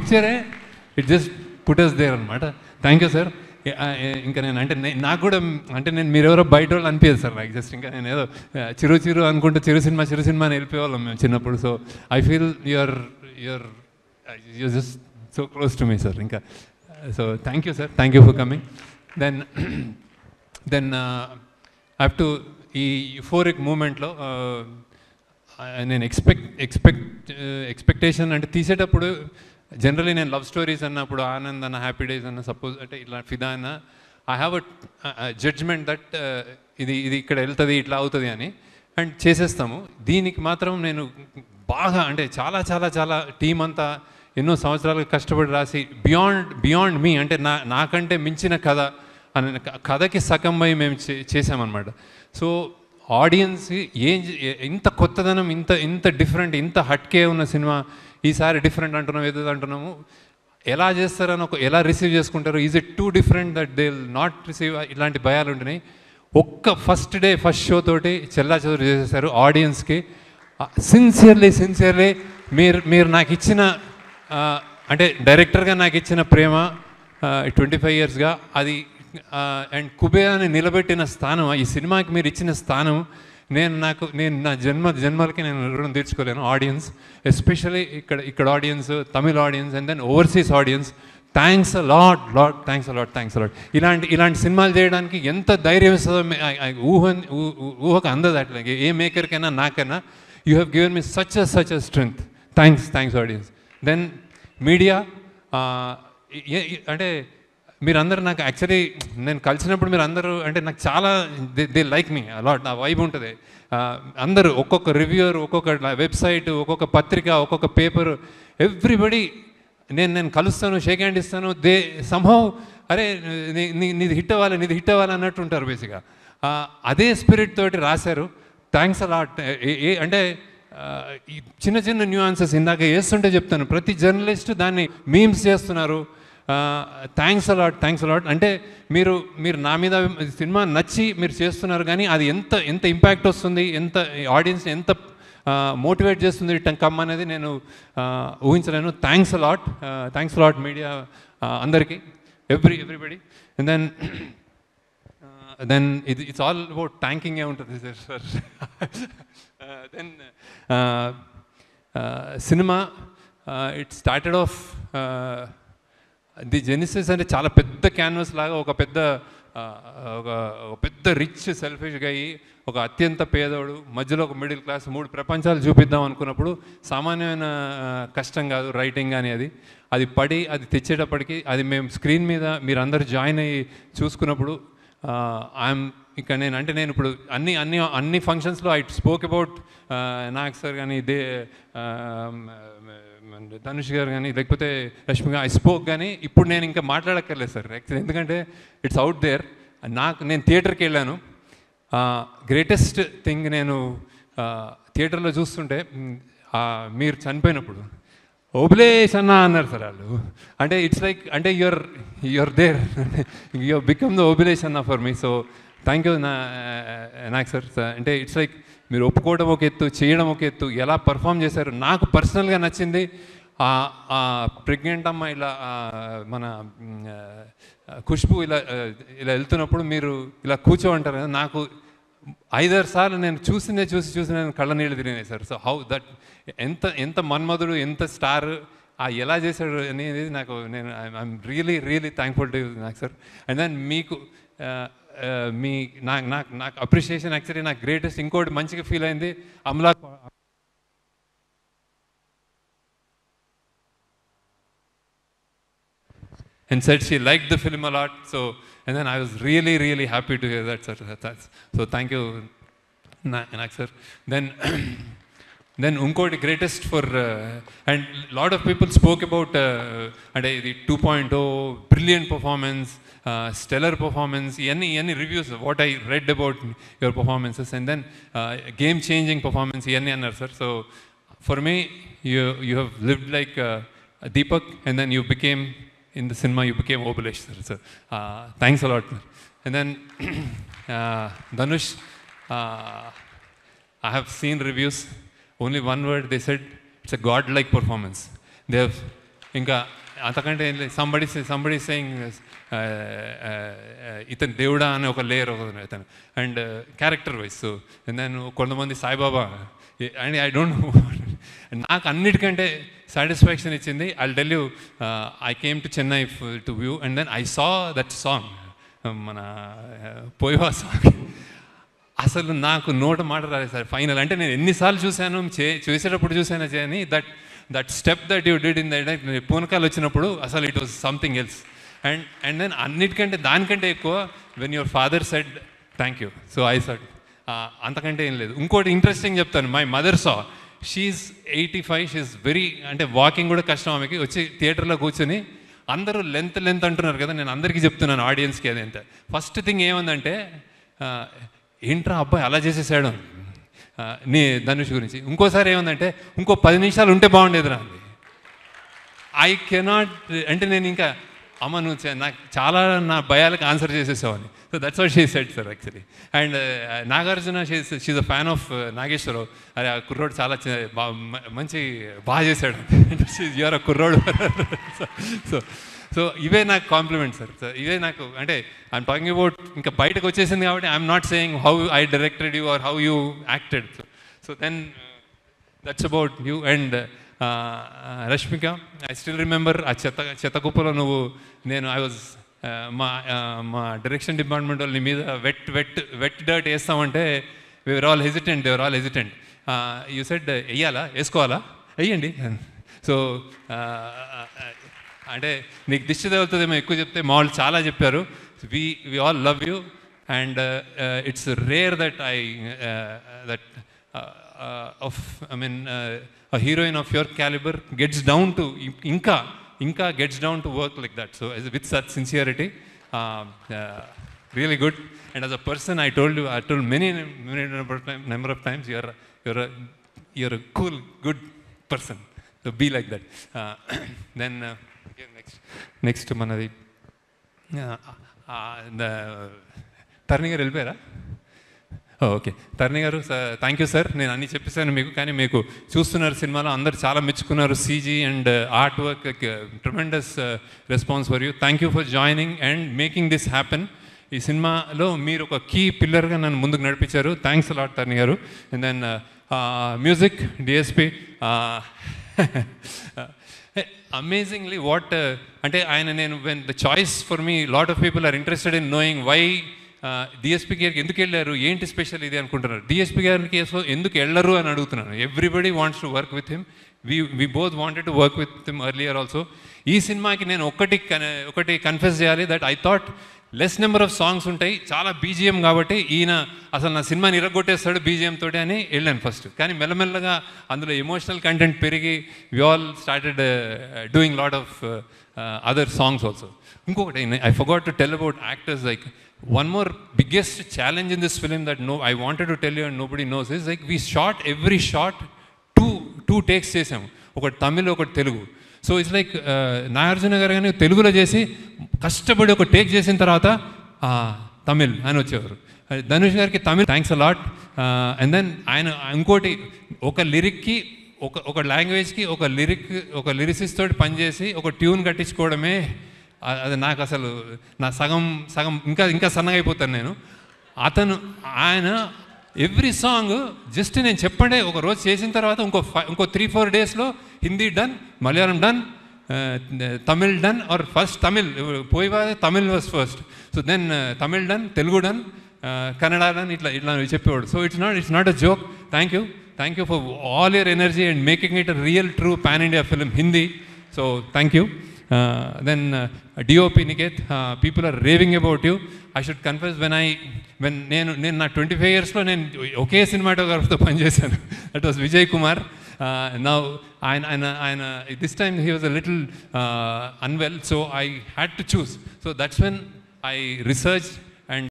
పిక్చరే it just పుటస్ there అనమాట. Thank you sir. ఇంకా నేను అంటే నాకు కూడా అంటే నేను మీరెవరో బయట వాళ్ళు అనిపించదు సార్ నాకు. జస్ట్ ఇంకా నేను ఏదో చిరు అనుకుంటూ చిరు సినిమా అని వెళ్ళిపోయేవాళ్ళం మేము చిన్నప్పుడు. So I feel you are just so close to me sir. ఇంకా so thank you sir, thank you for coming. Then have to ఈ యూఫోరిక్ మూమెంట్లో నేను ఎక్స్పెక్టేషన్ అంటే తీసేటప్పుడు జనరలీ నేను లవ్ స్టోరీస్ అన్నప్పుడు ఆనంద్ అన్న, హ్యాపీ డేస్ అన్న, సపోజ్ అంటే ఇట్లా ఫిదా అన్న, I have a judgement that ఇది ఇక్కడ వెళ్తుంది, ఇట్లా అవుతుంది అని, అండ్ చేసేస్తాము. దీనికి మాత్రం నేను బాగా అంటే చాలా చాలా చాలా టీం అంతా ఎన్నో సంవత్సరాలు కష్టపడి రాసి బియాండ్ మీ అంటే నాకంటే మించిన కథ అనే కథకి సగంపై మేము చేసామన్నమాట. సో ఆడియన్స్ ఇంత కొత్తదనం, ఇంత డిఫరెంట్, ఇంత హట్కే ఉన్న సినిమా ఈసారి డిఫరెంట్ అంటున్నాం, ఏదో అంటున్నాము. ఎలా చేస్తారని ఎలా రిసీవ్ చేసుకుంటారు, is it two different that they will not receive, ఇలాంటి భయాలు ఉంటున్నాయి. ఒక్క ఫస్ట్ షో తోటి చెల్లాచెదురు చేసేసారు ఆడియన్స్కి. సిన్సియర్లీ మీరు నాకు ఇచ్చిన అంటే డైరెక్టర్గా నాకు ఇచ్చిన ప్రేమ 25 yearsగా అది అండ్ కుబేరాని నిలబెట్టిన స్థానం, ఈ సినిమాకి మీరు ఇచ్చిన స్థానం నేను నా జన్మలకి నేను రుణం తీర్చుకోలేను. ఆడియన్స్ ఎస్పెషల్లీ ఇక్కడ audience, Tamil audience and then overseas audience, thanks a lot. ఇలాంటి సినిమాలు చేయడానికి ఎంత ధైర్యం ఇస్తుందో ఊహకు అందదు. అట్లా ఏ మేకర్కైనా నాకైనా you have given me such a strength. Thanks audience. Then media అంటే మీరందరూ నాకు యాక్చువల్లీ నేను కలిసినప్పుడు మీరు అందరూ అంటే నాకు చాలా దే లైక్ మీ అలాట్, నా వైబ్ ఉంటుంది. అందరూ ఒక్కొక్క రివ్యూర్, ఒక్కొక్క వెబ్సైట్, ఒక్కొక్క పత్రిక, ఒక్కొక్క పేపరు, ఎవ్రీబడి నేను కలుస్తాను, షేక్ హ్యాండ్ ఇస్తాను. దే సంహౌ అరే నీది హిట్ అవ్వాలి అన్నట్టు ఉంటారు బేసిక్గా. అదే స్పిరిట్ తోటి రాశారు. Thanks a lot. అంటే చిన్న న్యూఆన్సెస్ ఇందాక వేస్తుంటే చెప్తాను, ప్రతి జర్నలిస్టు దాన్ని మీమ్స్ చేస్తున్నారు. Thanks a lot. అంటే మీరు నా మీద సినిమా నచ్చి మీరు చేస్తున్నారు, కానీ అది ఎంత ఇంపాక్ట్ వస్తుంది, ఎంత ఆడియన్స్ ఎంత మోటివేట్ చేస్తుంది కమ్ అనేది నేను ఊహించలేను. థ్యాంక్స్ అలాట్ మీడియా అందరికీ, everybody. And then it's all about థ్యాంకింగే ఉంటుంది sir. Then cinema it started off the genesis అంటే చాలా పెద్ద క్యాన్వస్ లాగా ఒక పెద్ద రిచ్ సెల్ఫిష్గా అయ్యి ఒక అత్యంత పేదోడు మధ్యలో ఒక మిడిల్ క్లాస్ 3 ప్రపంచాలు చూపిద్దాం అనుకున్నప్పుడు సామాన్యమైన కష్టం కాదు రైటింగ్ కానీ అది పడి అది తెచ్చేటప్పటికి అది మేము స్క్రీన్ మీద మీరందరూ జాయిన్ అయ్యి చూసుకున్నప్పుడు ఇంకా నేను ఇప్పుడు అన్ని ఫంక్షన్స్లో I spoke about Nag sir కానీ ధనుష్ గారు కానీ లేకపోతే రష్మి గారు ఐ స్పోక్, కానీ ఇప్పుడు నేను ఇంకా మాట్లాడక్కర్లేదు సార్ యాక్చువల్లీ, ఎందుకంటే ఇట్స్ అవుట్ దేర్. నేను థియేటర్కి వెళ్ళాను. గ్రేటెస్ట్ థింగ్ నేను థియేటర్లో చూస్తుంటే మీరు చనిపోయినప్పుడు ఓబులేష్ అన్న అన్నారు సార్ వాళ్ళు. అంటే ఇట్స్ లైక్ అంటే you're there, you're become the Obulesh అన్న for me. So thank you నాకు సార్. అంటే ఇట్స్ లైక్ మీరు ఒప్పుకోవడం ఒక ఎత్తు, చేయడం ఒక ఎత్తు, ఎలా పర్ఫామ్ చేశారు. నాకు పర్సనల్గా నచ్చింది ప్రెగ్నెంట్ అమ్మ ఇలా మన ఖుష్బు ఇలా వెళ్తున్నప్పుడు మీరు ఇలా కూర్చోంటారు కదా, నాకు 5-6 సార్లు నేను చూసి నేను కళ్ళ నీళ్ళు తిరిగినాయి సార్. సో హౌ దట్ ఎంత మన్మధుడు, ఎంత స్టార్, ఎలా చేశాడు అనేది నేను ఐఎమ్ రియలీ థ్యాంక్ఫుల్ టు నాకు సార్. అండ్ దెన్ మీకు నాకు అప్రిషియేషన్ యాక్చువల్లీ నాకు గ్రేటెస్ట్ ఇంకోటి మంచిగా ఫీల్ అయింది Amala and said she liked the film a lot. So and then I was really happy to hear that, sir. So thank you Nak sir. Then unkoti greatest for and lot of people spoke about and the 2.0 brilliant performance, stellar performance, any reviews of what I read about your performances, and then game changing performance annar sir. So for me you have lived like Deepak, and then you became in the cinema, you became Obulesh sir. So thanks a lot. And then Dhanush, I have seen reviews, only one word they said, it's a godlike performance. They have inka అంతకంటే ఏం లేదు. Somebody saying ఇతను దేవుడా అని ఒక layer ఇతను, and character wise. So నేను కొంతమంది Saibaba and I don't know. నాకు అన్నిటికంటే సాటిస్ఫాక్షన్ ఇచ్చింది, I'll tell you, I came to Chennai to view and then I saw that song, మన పోయివా సాంగ్. అసలు నాకు నోట మాట రాలేదు సార్ ఫైనల్. అంటే నేను ఎన్నిసార్లు చూశాను, చూసేటప్పుడు చూసాను చేయని, that step that you did in that పూనకాలు వచ్చినప్పుడు అసలు it was something else. And then అన్నిటికంటే దానికంటే ఎక్కువ when your father said thank you, so I said అంతకంటే ఏం లేదు. ఇంకోటి ఇంట్రెస్టింగ్ చెప్తాను, my mother saw, she's 85, she's very, అంటే వాకింగ్ కూడా కష్టం ఆమెకి, వచ్చి థియేటర్లో కూర్చొని అందరూ లెంత్ అంటున్నారు కదా, నేను అందరికీ చెప్తున్నాను ఆడియన్స్కి అది ఎంత. ఫస్ట్ థింగ్ ఏముందంటే, ఏంట్రా అబ్బాయి అలా చేసేసాడు నీ ధనుష్ గురించి. ఇంకోసారి ఏముందంటే, ఇంకో 10 నిమిషాలు ఉంటే బాగుండేది రా. ఐ కెనాట్, అంటే నేను ఇంకా అమ్మ నువ్వు నాకు చాలా నా భయాలకు ఆన్సర్ చేసేసావని. So that's what she said sir actually. And Nagarjuna, she's a fan of Nageswara Rao. అరే ఆ కుర్రోడు చాలా మంచి బాగా చేశాడు, యూఆర్ అ కుర్రోడు. సో ఇవే నాకు కాంప్లిమెంట్ సార్. ఇవే నాకు, అంటే ఐఎమ్ టాకింగ్ అబౌట్, ఇంకా బయటకు వచ్చేసింది కాబట్టి I'm not saying how I directed you or how you acted. So then that's about you. And Rashmika, I still remember ఆ చెత్త కుప్పలో నువ్వు, నేను ఐ వాజ్, మా డైరెక్షన్ డిపార్ట్మెంట్ వాళ్ళు నీ మీద వెట్ డర్ట్ వేస్తామంటే we were all hesitant, they were all hesitant. You said వెయ్యాలా, వేసుకోవాలా, వెయ్యండి. సో అంటే నీకు దిష్టి తగులుతుందేమో ఎక్కువ చెప్తే, మా వాళ్ళు చాలా చెప్పారు. We all love you and it's rare that I mean a heroine of your caliber gets down to inka gets down to work like that, so with such sincerity, really good. And as a person, I told many number of times, you're a cool, good person, so be like that. Then next manadi the Tarni garu velipara. Okay, Taruni గారు, thank you sir. నేను అన్నీ చెప్పేశాను మీకు, కానీ మీకు చూస్తున్నారు సినిమాలో అందరు చాలా మెచ్చుకున్నారు. CG and art work, tremendous response for you. Thank you for joining and making this happen. ఈ సినిమాలో మీరు ఒక కీ పిల్లర్గా నన్ను ముందుకు నడిపించారు. Thanks a lot Taruni garu. And then music DSP, amazingly what, అంటే ఆయన, నేను when the choice for me, lot of people are interested in knowing why DSP గారికి ఎందుకు వెళ్ళారు, ఏంటి స్పెషల్ ఇది అనుకుంటున్నారు. డిఎస్పీ గారికి ఎందుకు వెళ్ళరు అని అడుగుతున్నాను. Everybody wants to work with him. We both wanted to work with him earlier also. ఈ సినిమాకి నేను ఒకటి కన్ఫెస్ చేయాలి, that I thought less number of songs ఉంటాయి, చాలా బీజిఎం కాబట్టి ఈయన అసలు నా సినిమాని ఇరగొట్టేస్తాడు బీజిఎం తోటి అని వెళ్ళాను ఫస్ట్. కానీ మెల్లమెల్లగా అందులో ఎమోషనల్ కంటెంట్ పెరిగి we all started doing lot of other songs also. ఇంకొకటి I forgot to tell about actors. Like one more biggest challenge in this film that I wanted to tell you and nobody knows is, like, we shot every shot two takes చేసాము, ఒకటి తమిళ్ ఒకటి Telugu. So it's like Nagarjuna గారు కానీ తెలుగులో చేసి కష్టపడి ఒక take చేసిన తర్వాత తమిళ్ అని వచ్చేవారు. ధనుష్ గారికి Tamil, thanks a lot. And then ఆయన ఇంకోటి, ఒక లిరిక్కి ఒక లాంగ్వేజ్కి ఒక లిరిసిస్ట్ తోటి పనిచేసి ఒక ట్యూన్ కట్టించుకోవడమే, అది నాకు అసలు నా సగం ఇంకా సన్నగా అయిపోతాను నేను. ఆయన ఎవ్రీ సాంగ్ జస్ట్ నేను చెప్పండి ఒక రోజు చేసిన తర్వాత ఇంకో 3-4 డేస్లో Hindi done, Malayalam done, Tamil done, or first Tamil పోయివా, Tamil was first, so then Tamil done, Telugu done, Kannada done, ఇట్లా చెప్పేవాడు. So it's not a joke. Thank you for all your energy and making it a real true pan India film Hindi. So thank you. Then DOP Niket, people are raving about you. I should confess, when నేను నా 25 yearsలో నేను ఒకే సినిమాటోగ్రాఫర్తో పనిచేశాను. That was Vijay Kumar. Now ఆయన this time he was a little unwell, so I had to choose. So that's when I researched